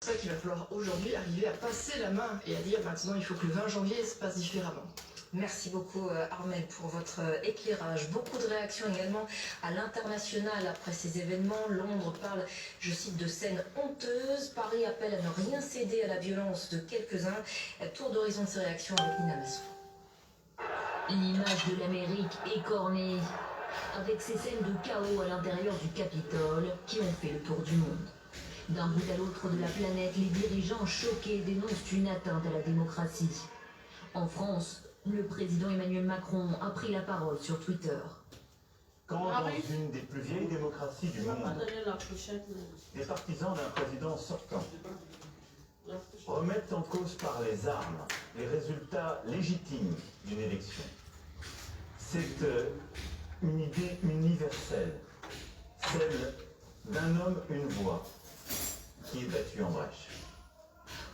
C'est ça qu'il va falloir aujourd'hui arriver à passer la main et à dire maintenant il faut que le 20 janvier se passe différemment. Merci beaucoup Armel pour votre éclairage. Beaucoup de réactions également à l'international après ces événements. Londres parle, je cite, de scènes honteuses. Paris appelle à ne rien céder à la violence de quelques-uns. Tour d'horizon de ces réactions avec Nina Massou. L'image de l'Amérique écornée, avec ces scènes de chaos à l'intérieur du Capitole qui ont fait le tour du monde. D'un bout à l'autre de la planète, les dirigeants choqués dénoncent une atteinte à la démocratie. En France, le président Emmanuel Macron a pris la parole sur Twitter. Quand dans une des plus vieilles démocraties du monde, les partisans d'un président sortant remettent en cause par les armes les résultats légitimes d'une élection, c'est une idée universelle, celle d'un homme, une voix, qui est battue en brèche.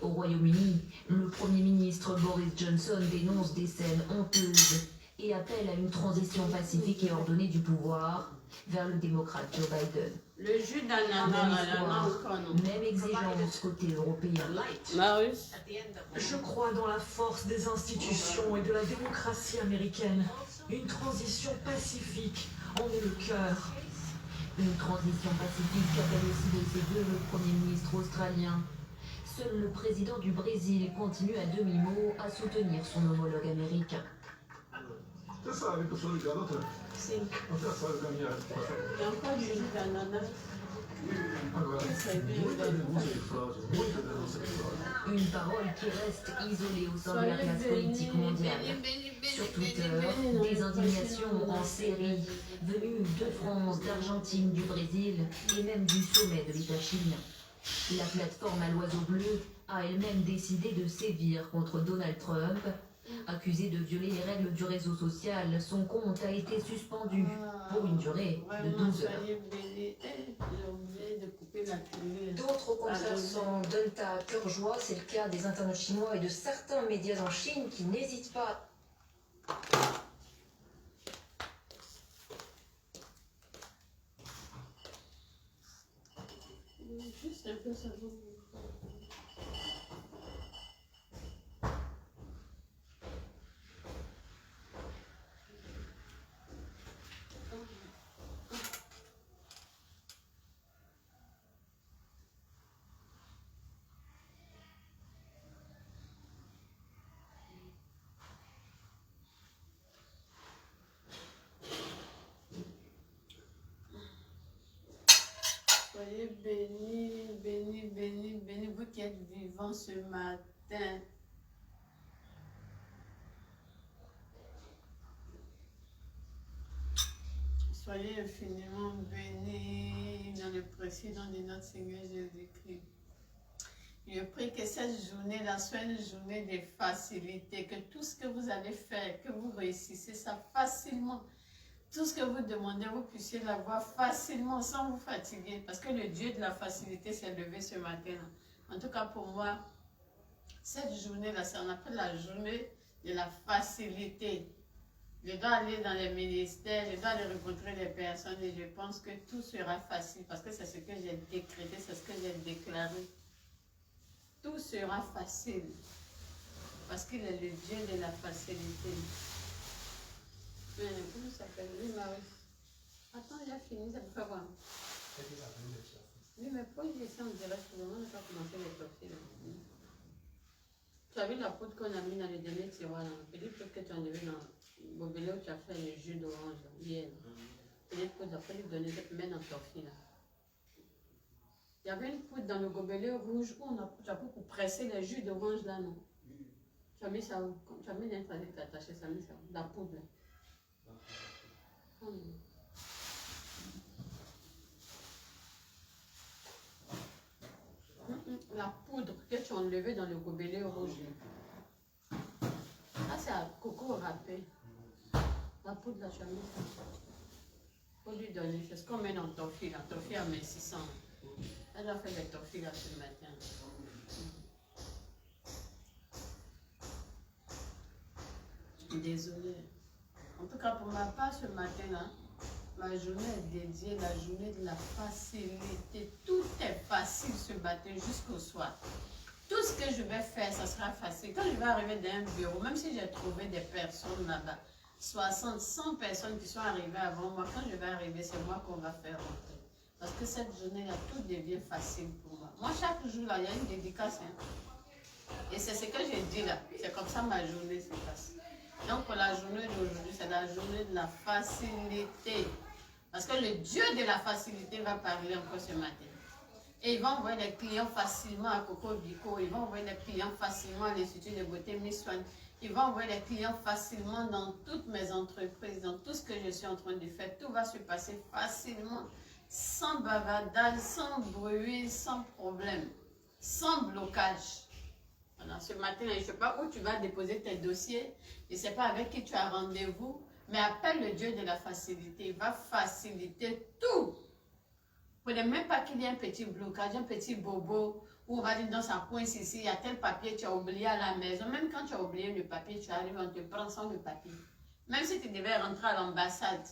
Au Royaume-Uni, le Premier ministre Boris Johnson dénonce des scènes honteuses et appelle à une transition pacifique et ordonnée du pouvoir vers le démocrate Joe Biden. Le jus d'ananas, même exigence côté européen. Je crois dans la force des institutions et de la démocratie américaine. Une transition pacifique en est le cœur. Une transition pacifique qu'appelle aussi de ses voeux le Premier ministre australien. Seul le président du Brésil continue à demi-mot à soutenir son homologue américain. Une parole qui reste isolée au sein de la classe politique mondiale. Sur Twitter, des indignations en série venues de France, d'Argentine, du Brésil et même du sommet de l'État chilien. La plateforme à l'oiseau bleu a elle-même décidé de sévir contre Donald Trump. Accusé de violer les règles du réseau social, son compte a été suspendu pour une durée de 12 heures. D'autres au contraire s'en donnent à cœur joie. C'est le cas des internautes chinois et de certains médias en Chine qui n'hésitent pas. Juste un peu ça. Soyez bénis, bénis, bénis, bénis, vous qui êtes vivants ce matin. Soyez infiniment bénis dans le précieux nom de notre Seigneur Jésus-Christ. Je prie que cette journée-là soit une journée de facilité, que tout ce que vous allez faire, que vous réussissez ça facilement. Tout ce que vous demandez, vous puissiez l'avoir facilement, sans vous fatiguer. Parce que le Dieu de la facilité s'est levé ce matin. En tout cas, pour moi, cette journée-là, on appelle la journée de la facilité. Je dois aller dans les ministères, je dois aller rencontrer les personnes et je pense que tout sera facile. Parce que c'est ce que j'ai décrété, c'est ce que j'ai déclaré. Tout sera facile. Parce qu'il est le Dieu de la facilité. Comment ça s'appelle? Oui, Marie. Attends, il a fini, ça peut pas voir. Oui, mais pourquoi il descend en direct? On n'a pas commencé les tortillas. Tu as vu la poudre qu'on a mis dans les derniers tiroirs là? Peut-être que tu en as vu dans le gobelet où tu as fait le jus d'orange hier. Peut-être que après lui donner cette main dans la tortille là. Il y avait une poudre dans le gobelet rouge où tu as pour presser le jus d'orange là, non? Tu as mis ça où? Tu as mis l'intradé que tu as attaché ça, mis ça où? La poudre là. La poudre que tu as enlevée dans le gobelet rouge. Ah, c'est un coco râpé. La poudre là, tu as mis ça. Faut lui donner. C'est ce qu'on met dans le torfille. La torfille à 1600. Elle a fait des torfilles là ce matin. Désolée. En tout cas, pour ma part, ce matin-là, Ma journée est dédiée, la journée de la facilité. Tout est facile ce matin jusqu'au soir. Tout ce que je vais faire, ça sera facile. Quand je vais arriver dans un bureau, même si j'ai trouvé des personnes là-bas, 60, 100 personnes qui sont arrivées avant moi, quand je vais arriver, c'est moi qu'on va faire rentrer. Parce que cette journée-là, tout devient facile pour moi. Moi, chaque jour, là, il y a une dédicace. Hein. Et c'est ce que j'ai dit là. C'est comme ça ma journée se passe. Donc, pour la journée d'aujourd'hui, c'est la journée de la facilité. Parce que le Dieu de la facilité va parler encore ce matin. Et il va envoyer les clients facilement à Coco Bico. Il va envoyer les clients facilement à l'Institut de beauté Miss Swan. Il va envoyer les clients facilement dans toutes mes entreprises, dans tout ce que je suis en train de faire. Tout va se passer facilement, sans bavardage, sans bruit, sans problème, sans blocage. Alors, ce matin, je ne sais pas où tu vas déposer tes dossiers. Je ne sais pas avec qui tu as rendez-vous. Mais appelle le Dieu de la facilité. Il va faciliter tout. Vous ne même pas qu'il y ait un petit blocage, un petit bobo, où on va dire dans sa coince ici, il y a tel papier, tu as oublié à la maison. Même quand tu as oublié le papier, tu arrives, on te prend sans le papier. Même si tu devais rentrer à l'ambassade,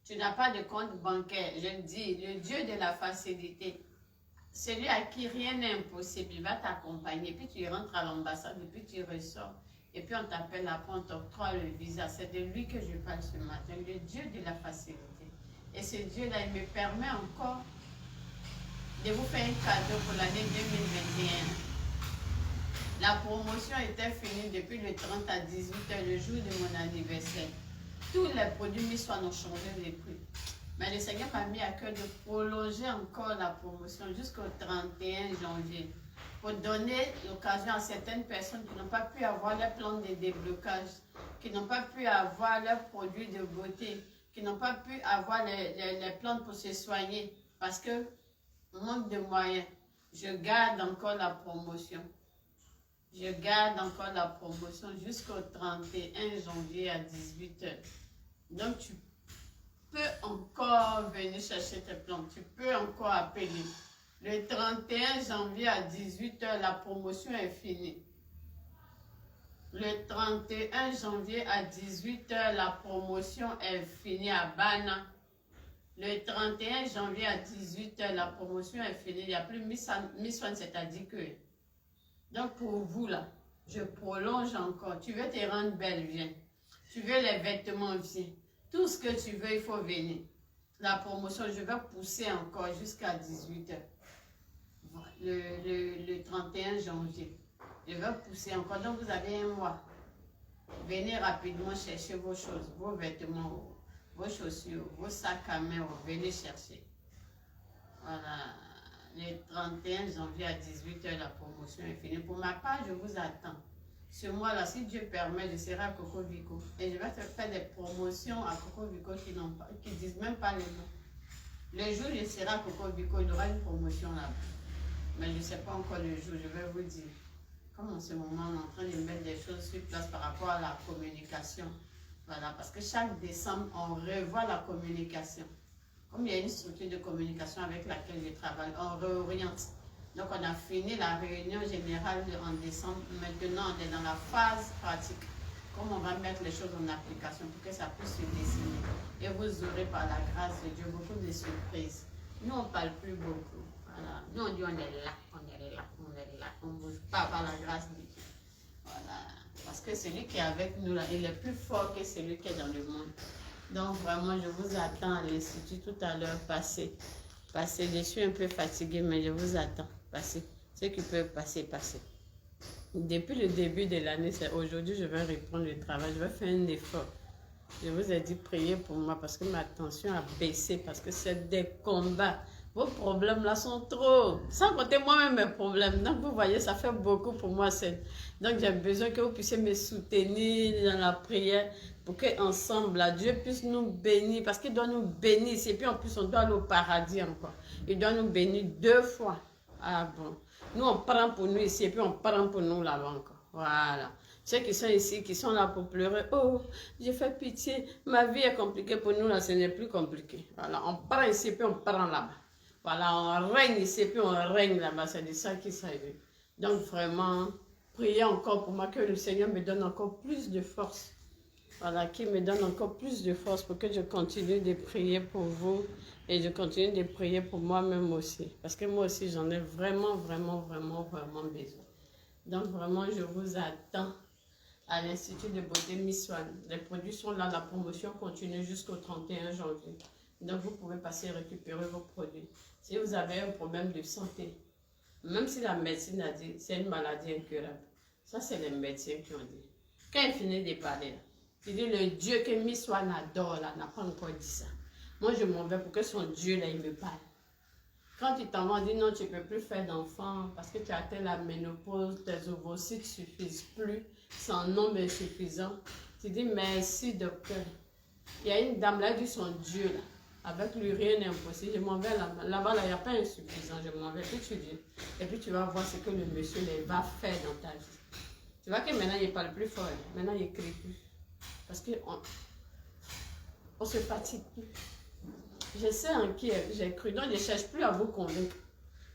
tu n'as pas de compte bancaire. Je le dis, le Dieu de la facilité, celui à qui rien n'est impossible, il va t'accompagner. Puis tu rentres à l'ambassade, et puis tu ressors. Et puis on t'appelle après, on t'octroie le visa. C'est de lui que je parle ce matin, le Dieu de la facilité. Et ce Dieu-là, il me permet encore de vous faire un cadeau pour l'année 2021. La promotion était finie depuis le 30 à 18h, le jour de mon anniversaire. Tous les produits Miss Swan ont changé de prix. Mais le Seigneur m'a mis à cœur de prolonger encore la promotion jusqu'au 31 janvier. Pour donner l'occasion à certaines personnes qui n'ont pas pu avoir leur plan de déblocage, qui n'ont pas pu avoir leurs produits de beauté, qui n'ont pas pu avoir les plantes pour se soigner, parce que manque de moyens. Je garde encore la promotion. Je garde encore la promotion jusqu'au 31 janvier à 18h. Donc tu peux encore venir chercher tes plantes. Tu peux encore appeler. Le 31 janvier à 18h, la promotion est finie. Le 31 janvier à 18h, la promotion est finie à Bana. Le 31 janvier à 18h, la promotion est finie. Il n'y a plus Miss Swan, c'est-à-dire que. Donc pour vous là, je prolonge encore. Tu veux te rendre belle, viens. Tu veux les vêtements, viens. Tout ce que tu veux, il faut venir. La promotion, je vais pousser encore jusqu'à 18h. Le 31 janvier. Je vais pousser encore. Donc vous avez un mois. Venez rapidement chercher vos choses, vos vêtements, vos chaussures, vos sacs à main, venez chercher. Voilà. Le 31 janvier à 18h, la promotion est finie. Pour ma part, je vous attends. Ce mois-là, si Dieu permet, je serai à Coco Bico. Et je vais faire des promotions à Coco Bico qui ne disent même pas le nom. Le jour où je serai à Coco Bico, il y aura une promotion là-bas. Mais je ne sais pas encore le jour, je vais vous dire. Comme en ce moment, on est en train de mettre des choses sur place par rapport à la communication. Voilà, parce que chaque décembre, on revoit la communication. Comme il y a une structure de communication avec laquelle je travaille, on réoriente. Donc, on a fini la réunion générale en décembre. Maintenant, on est dans la phase pratique. Comment on va mettre les choses en application pour que ça puisse se dessiner. Et vous aurez, par la grâce de Dieu, beaucoup de surprises. Nous, on ne parle plus beaucoup. Voilà. Nous, on dit on est là, on est là, on est là. On ne bouge pas par la grâce de Dieu. Voilà. Parce que celui qui est avec nous, là, il est plus fort que celui qui est dans le monde. Donc, vraiment, je vous attends à l'Institut tout à l'heure. Passez. Je suis un peu fatiguée, mais je vous attends. Passez. Ceux qui peuvent passer, passez. Depuis le début de l'année, c'est aujourd'hui, je vais reprendre le travail. Je vais faire un effort. Je vous ai dit, priez pour moi parce que ma tension a baissé, parce que c'est des combats. Vos problèmes là sont trop. Sans compter moi-même mes problèmes. Donc, vous voyez, ça fait beaucoup pour moi. Donc, j'ai besoin que vous puissiez me soutenir dans la prière pour qu'ensemble, Dieu puisse nous bénir. Parce qu'il doit nous bénir. Et puis, en plus, on doit aller au paradis encore. Il doit nous bénir 2 fois. Ah bon. Nous, on prend pour nous ici et puis on prend pour nous là-bas encore. Voilà. Ceux qui sont ici, qui sont là pour pleurer. Oh, j'ai fait pitié. Ma vie est compliquée pour nous là. Ce n'est plus compliqué. Voilà. On prend ici et puis on prend là-bas. Voilà. On règne ici et puis on règne là-bas. C'est de ça qu'il s'agit. Donc vraiment, priez encore pour moi que le Seigneur me donne encore plus de force. Voilà, qui me donne encore plus de force pour que je continue de prier pour vous et je continue de prier pour moi-même aussi. Parce que moi aussi, j'en ai vraiment besoin. Donc vraiment, je vous attends à l'Institut de beauté Miss Swan. Les produits sont là, la promotion continue jusqu'au 31 janvier. Donc vous pouvez passer récupérer vos produits. Si vous avez un problème de santé, même si la médecine a dit c'est une maladie incurable, ça c'est les médecins qui ont dit. Quand il finit de parler, là, il dit le Dieu que Miss Swan adore là n'a pas encore dit ça. Moi je m'en vais pour que son Dieu là il me parle. Quand il t'envoie, on dit non, tu ne peux plus faire d'enfants parce que tu as atteint la ménopause, tes ovocytes ne suffisent plus, c'est en nombre insuffisant. Tu dis merci docteur. Il y a une dame là, elle dit son Dieu là. Avec lui, rien n'est impossible. Je m'en vais là-bas, il n'y a pas insuffisant. Je m'en vais, puis tu dis. Et puis tu vas voir ce que le monsieur va faire dans ta vie. Tu vois que maintenant, il ne parle plus fort. Maintenant, il n'écrit plus. Parce qu'on se fatigue plus. Je sais en qui j'ai cru. Donc, je ne cherche plus à vous convaincre.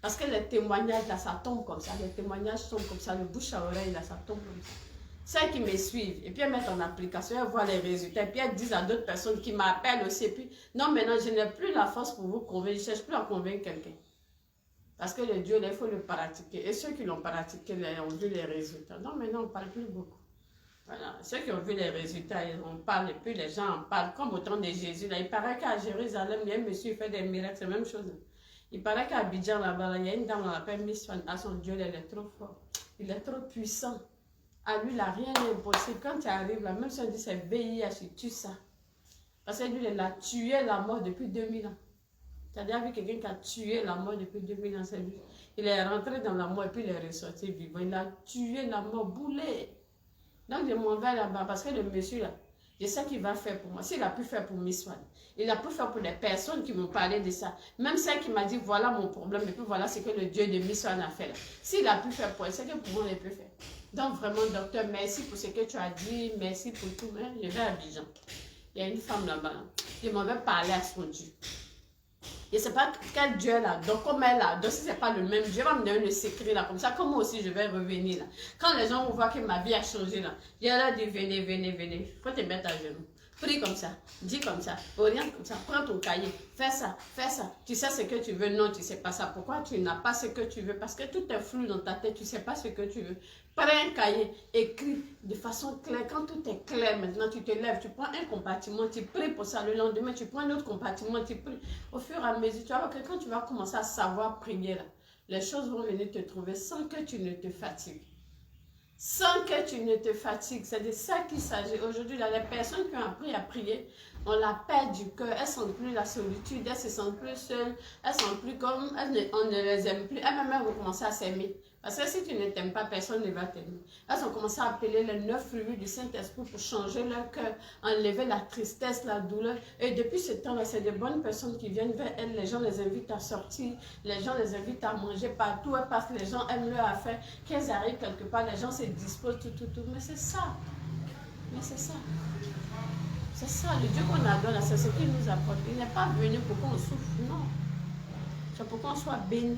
Parce que les témoignages, là, ça tombe comme ça. Les témoignages tombent comme ça. Le bouche à oreille, là, ça tombe comme ça. Celles qui me suivent, et puis elles mettent en application, elles voient les résultats, et puis elles disent à d'autres personnes qui m'appellent aussi, et puis, non, maintenant, je n'ai plus la force pour vous convaincre, je ne cherche plus à convaincre quelqu'un. Parce que le Dieu, là, il faut le pratiquer. Et ceux qui l'ont pratiqué, là, ont vu les résultats. Non, maintenant, on ne parle plus beaucoup. Voilà. Ceux qui ont vu les résultats, on parle, et puis les gens en parlent, comme au temps de Jésus. Là. Il paraît qu'à Jérusalem, il y a un monsieur qui fait des miracles, c'est la même chose. Il paraît qu'à Abidjan, là-bas, il y a une dame, on l'appelle Miss Swan. Ah, son Dieu, là, il est trop fort. Il est trop puissant. À lui, là, rien n'est impossible. Quand tu arrives là, même si on dit c'est VIH, il tue ça. Parce que lui, il a tué la mort depuis 2000 ans. Tu as déjà vu quelqu'un qui a tué la mort depuis 2000 ans, c'est lui. Il est rentré dans la mort et puis il est ressorti vivant. Il a tué la mort, boulé. Donc je m'en vais là-bas parce que le monsieur là, je sais qu'il va faire pour moi. S'il a pu faire pour Miss Swan, il a pu faire pour les personnes qui m'ont parlé de ça. Même celle qui m'a dit voilà mon problème et puis voilà ce que le Dieu de Miss Swan a fait là. S'il a pu faire pour elle, c'est que pour moi il peut faire. Donc vraiment docteur, merci pour ce que tu as dit, merci pour tout. Mais je vais à Abidjan. Il y a une femme là-bas. Là. Je m'en vais parler à son Dieu. Je ne sais pas quel Dieu est là. Donc, comme elle là, donc si ce n'est pas le même Dieu, va me donner le secret là. Comme ça, comme moi aussi, je vais revenir là. Quand les gens vont voir que ma vie a changé là, je leur dis venez, venez, venez. Il faut te mettre à genoux. Prie comme ça, dis comme ça, oriente comme ça, prends ton cahier, fais ça, fais ça. Tu sais ce que tu veux? Non, tu ne sais pas ça. Pourquoi tu n'as pas ce que tu veux? Parce que tout est flou dans ta tête, tu ne sais pas ce que tu veux. Prends un cahier, écris de façon claire. Quand tout est clair, maintenant tu te lèves, tu prends un compartiment, tu pries pour ça. Le lendemain, tu prends un autre compartiment, tu pries. Au fur et à mesure, tu vas voir que quand tu vas commencer à savoir prier, là, les choses vont venir te trouver sans que tu ne te fatigues. Sans que tu ne te fatigues. C'est de ça qu'il s'agit. Aujourd'hui, les personnes qui ont appris à prier, on la paix du cœur. Elles ne sentent plus la solitude, elles se sentent plus seules, elles ne sentent plus comme, on ne les aime plus. Elles-mêmes vont commencer à s'aimer. Parce que si tu ne t'aimes pas, personne ne va t'aimer. Elles ont commencé à appeler les 9 fruits du Saint-Esprit pour changer leur cœur, enlever la tristesse, la douleur. Et depuis ce temps-là, c'est de bonnes personnes qui viennent vers elles. Les gens les invitent à sortir, les gens les invitent à manger partout. Parce que les gens aiment leur affaire. Qu'elles arrivent quelque part, les gens se disposent, tout. Mais c'est ça. Mais c'est ça. C'est ça. Le Dieu qu'on adore, c'est ce qu'il nous apporte. Il n'est pas venu pour qu'on souffre, non. C'est pour qu'on soit béni.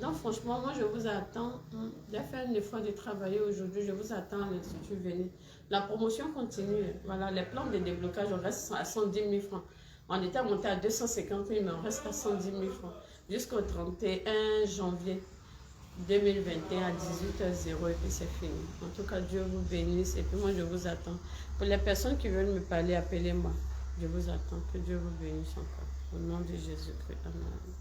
Donc franchement, moi je vous attends de faire un effort de travailler aujourd'hui. Je vous attends à l'Institut, venez. La promotion continue. Voilà, les plans de déblocage, on reste à 110 000 francs. On était monté à 250 000, mais on reste à 110 000 francs. Jusqu'au 31 janvier 2021 à 18h00 et puis c'est fini. En tout cas, Dieu vous bénisse et puis moi je vous attends. Pour les personnes qui veulent me parler, appelez-moi. Je vous attends. Que Dieu vous bénisse encore. Au nom de Jésus-Christ. Amen.